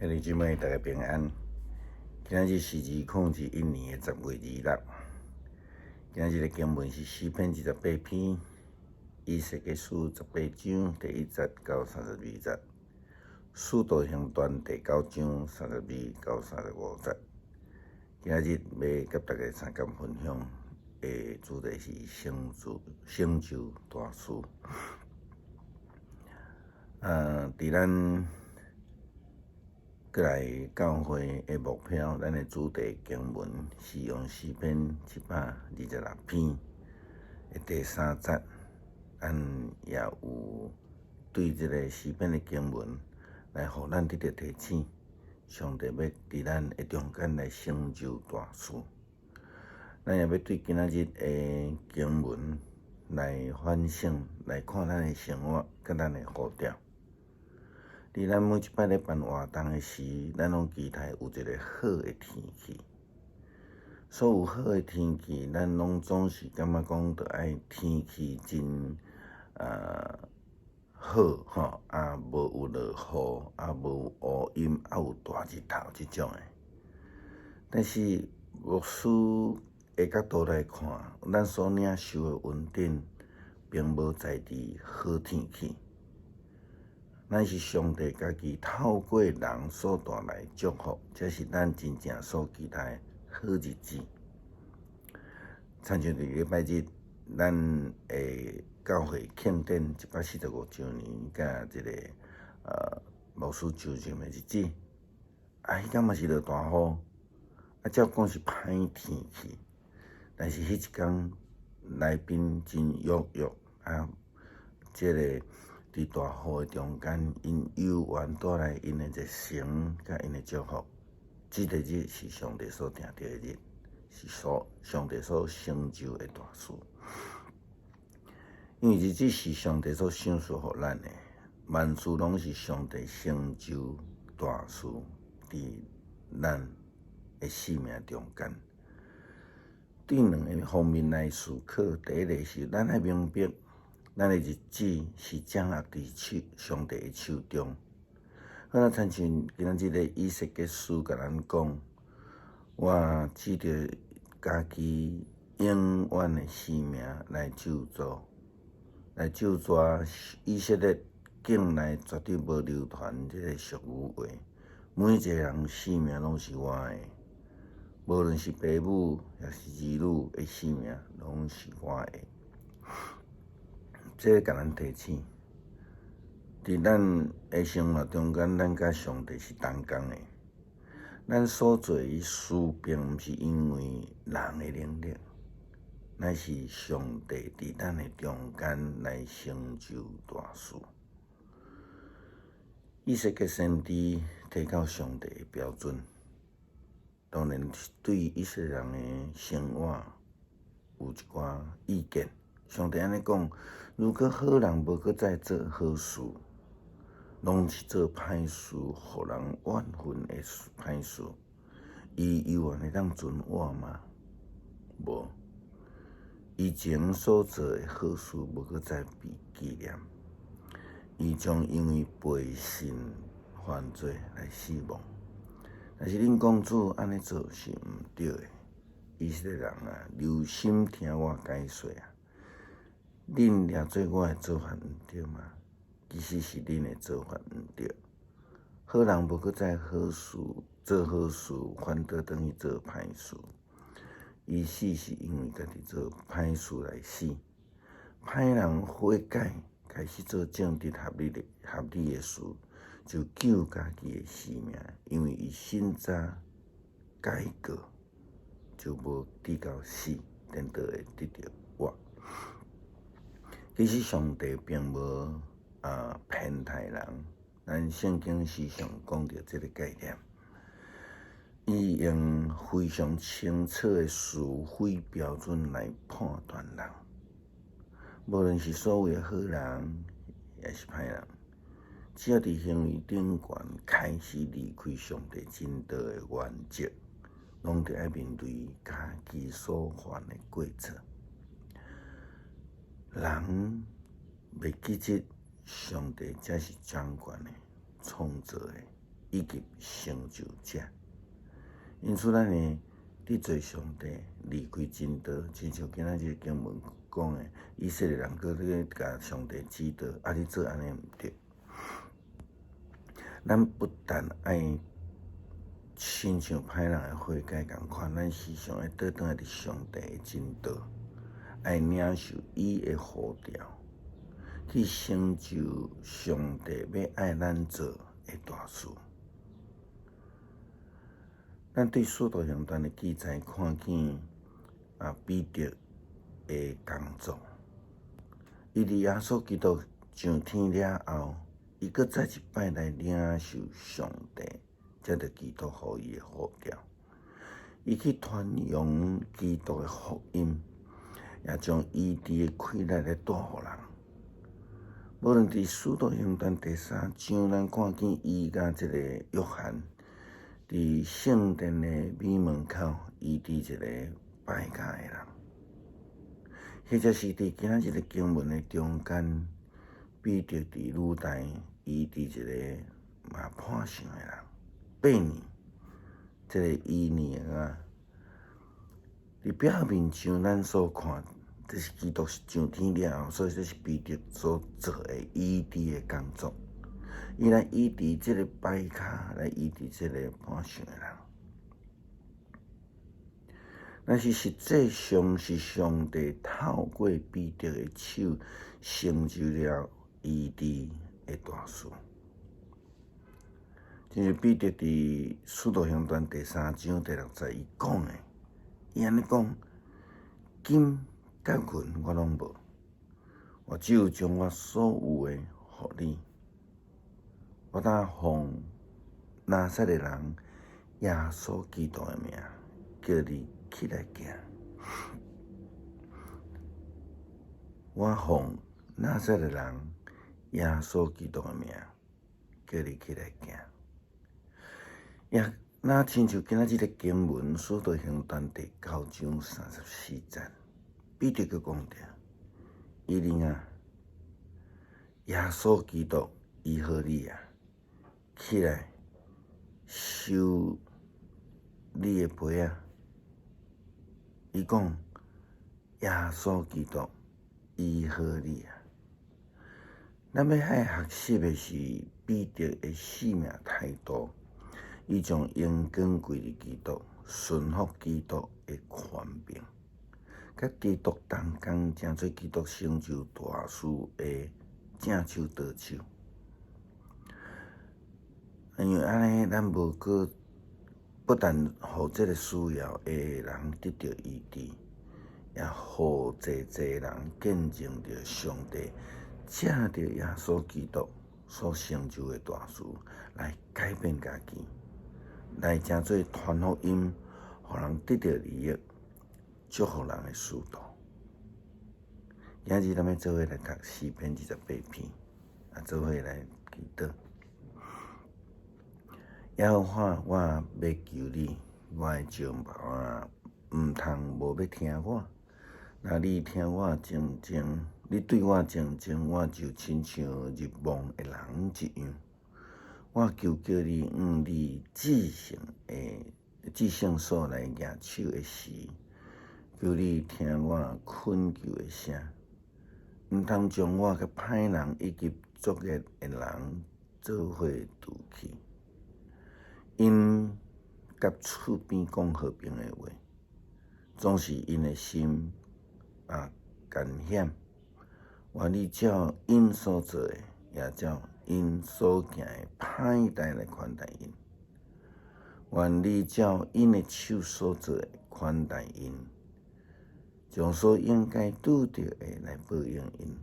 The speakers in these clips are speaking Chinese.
兄弟姊妹，大家平安。今日是2021年的10月26。今日的经文是诗篇28篇，以西结书18章第1节到32节，使徒行传第9章32到35节。今日要甲大家参加分享的主题是成就大事。伫咱过来教会的目标，咱的主题经文是用诗篇726篇的第3节，咱也有对这个诗篇的经文来互咱得到提醒，上帝要伫咱的中间来成就大事。咱也要对今仔日的经文来反省，来看咱的生活甲咱的步调。伫咱每一摆咧办活动的时，咱拢期待有一个好的天气。所有好的天气，咱拢总是感觉讲，着爱天气真好无有落雨，无乌阴，有大日头即种的。但是牧师的角度来看，咱所领受的恩典，并无在伫好天气。咱是上帝家己透过人所带来祝福，这是咱真正所期待的好日子。参像伫礼拜日，咱的教会庆典145周年，甲这个牧师就任的日子，迄天嘛是落大雨，照讲是歹天气，但是迄一天来宾真踊跃这个。伫大雨的中间，因有缘带来因的热诚甲因的祝福。这个日是上帝所定定的日，是上帝所成就的大事。因为日子是上帝所赏赐予咱的，万事拢是上帝成就大事伫咱的生命中间。对两个方面来思考，第一个是咱爱明白。咱的日子是掌握伫上帝的手中。咱参像今仔日的以西结书甲咱讲，我指着家己永远的性命来咒诅以色列境内绝对无流传这个俗语话。每一个人性命拢是我的，无论是爸母也是儿女的性命，拢是我的。这甲咱提醒，伫咱的生活中间，咱甲上帝是同工的。咱所做的事，并毋是因为人的能力，乃是上帝伫咱的中间来成就大事。以西结先知提到上帝的标准，当然对以色列人的生活有一寡意见。上帝安尼讲，如果好人无搁再做好事，拢是做歹事，互人怨恨的歹事，伊犹原会当存活吗？无，以前所做的好事无搁再被纪念，伊将因为背信犯罪来死亡。但是恁公主安尼做是毋对的，以色列人留心听我解说恁掠做我的做法毋对吗？其实是恁的做法毋对。好人无搁再做好事，反倒等于做歹事。伊死是因为家己做歹事来死。歹人悔改，开始做正直合理的事，就救家己的性命，因为伊先早改过，就无直到死，颠倒会得到活。其实上帝并无骗害人，咱圣经时常讲到这个概念。伊用非常清楚的是非标准来判断人，无论是所谓的好人，也是歹人，只要伫行为顶悬开始离开上帝真道的原则，拢得爱面对家己所犯的过错。人袂记得上帝才是掌权的、创造的，以及成就者。因此，咱呢得做上帝离开真道，亲像今仔日经文讲的，以色列人搁咧甲上帝指导，你做安尼毋对。咱不但爱亲像歹人的悔改共款，咱时常要倒转来伫上帝的真道，爱领受伊的呼召，去成就上帝要爱咱做的大事。咱对使徒行传的记载看见彼得的工作，伊伫耶稣基督上天了后，伊搁再一摆来领受上帝，才着基督予伊的呼召。伊去传扬基督的福音，也将医治的气力来带互人。无论伫使徒行传第3章，咱看见伊甲一个约翰伫圣殿的美门口医治一个败家的人，或者是伫今仔日的经文的中间，彼得伫露台医治一个破相的人。8年，这个医年伫表面上咱所看，这是基督上天了后，所以这是彼得所做的医治的工作。伊来医治这个败脚，来医治这个破相的人。但是实际上是上帝透过彼得的手，成就了医治的大事。就是彼得伫使徒行传第3章第6节伊讲的，伊安尼讲：金甲银我拢无，我只有将我所有的互你。我当奉拿撒勒人耶稣基督的名，叫你起来行。我奉拿撒勒人耶稣基督的名，叫你起来行。也那亲像今仔日的经文，使徒行传第9章34节，彼得佮讲着：伊灵啊，耶稣基督医好你啊！起来，收你的被啊！伊讲耶稣基督医好你啊！咱要爱学习的是彼得的生命态度，伊将荣光归于基督，顺服基督的权柄，甲基督同工，成做基督成就大事的正手倒手。因为安尼，咱无过不但互这个需要的人得到医治，也互济人见证着上帝借着耶稣基督所成就的大事，来改变家己，来成做传福音，互人得到利益，祝福人的使徒。今日咱要做伙来读诗篇28篇，做伙来祈祷。耶和华，我要求你，我的情报毋通无要听我。若你听我静静，你对我静静，我就亲像入梦的人一样。我求叫你你至圣所来举手的时，求你听我恳求的声，毋通将我甲歹人以及作恶的人做伙除去。因甲厝边讲和平的话，总是因的心艰险。愿你照因所做的，也照因所行的歹代来款待因。愿你照因的手所做的款待因，将所应该拄着的来报应因。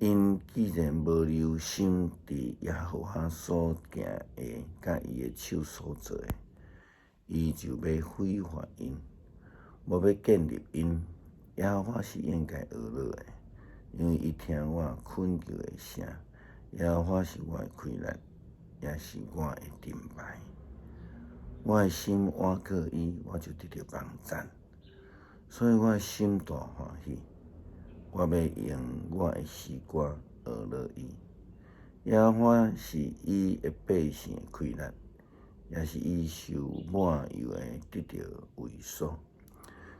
因既然无留心伫耶和华所行的，甲伊的手所做的，伊就要毁坏因，无要建立因。耶和华是应该学乐的，因为伊听我恳求的声。耶和华是我的快乐，也是我的盾牌。我的心倚靠伊，我就得到帮赞，所以我的心大欢喜。我要用我的诗歌学乐伊，耶和华是伊的百姓的溃烂，也是伊受满油的得到为所。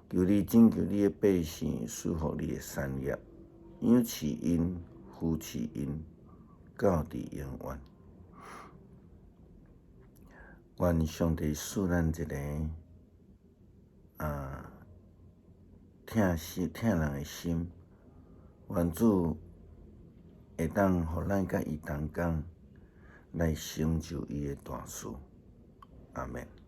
求你拯救你的百姓，赐福你的产业，养饲因，扶持因，到伫永远。愿上帝赐咱一个疼人的心，愿主会当互咱甲伊同工来成就伊的大事。阿们。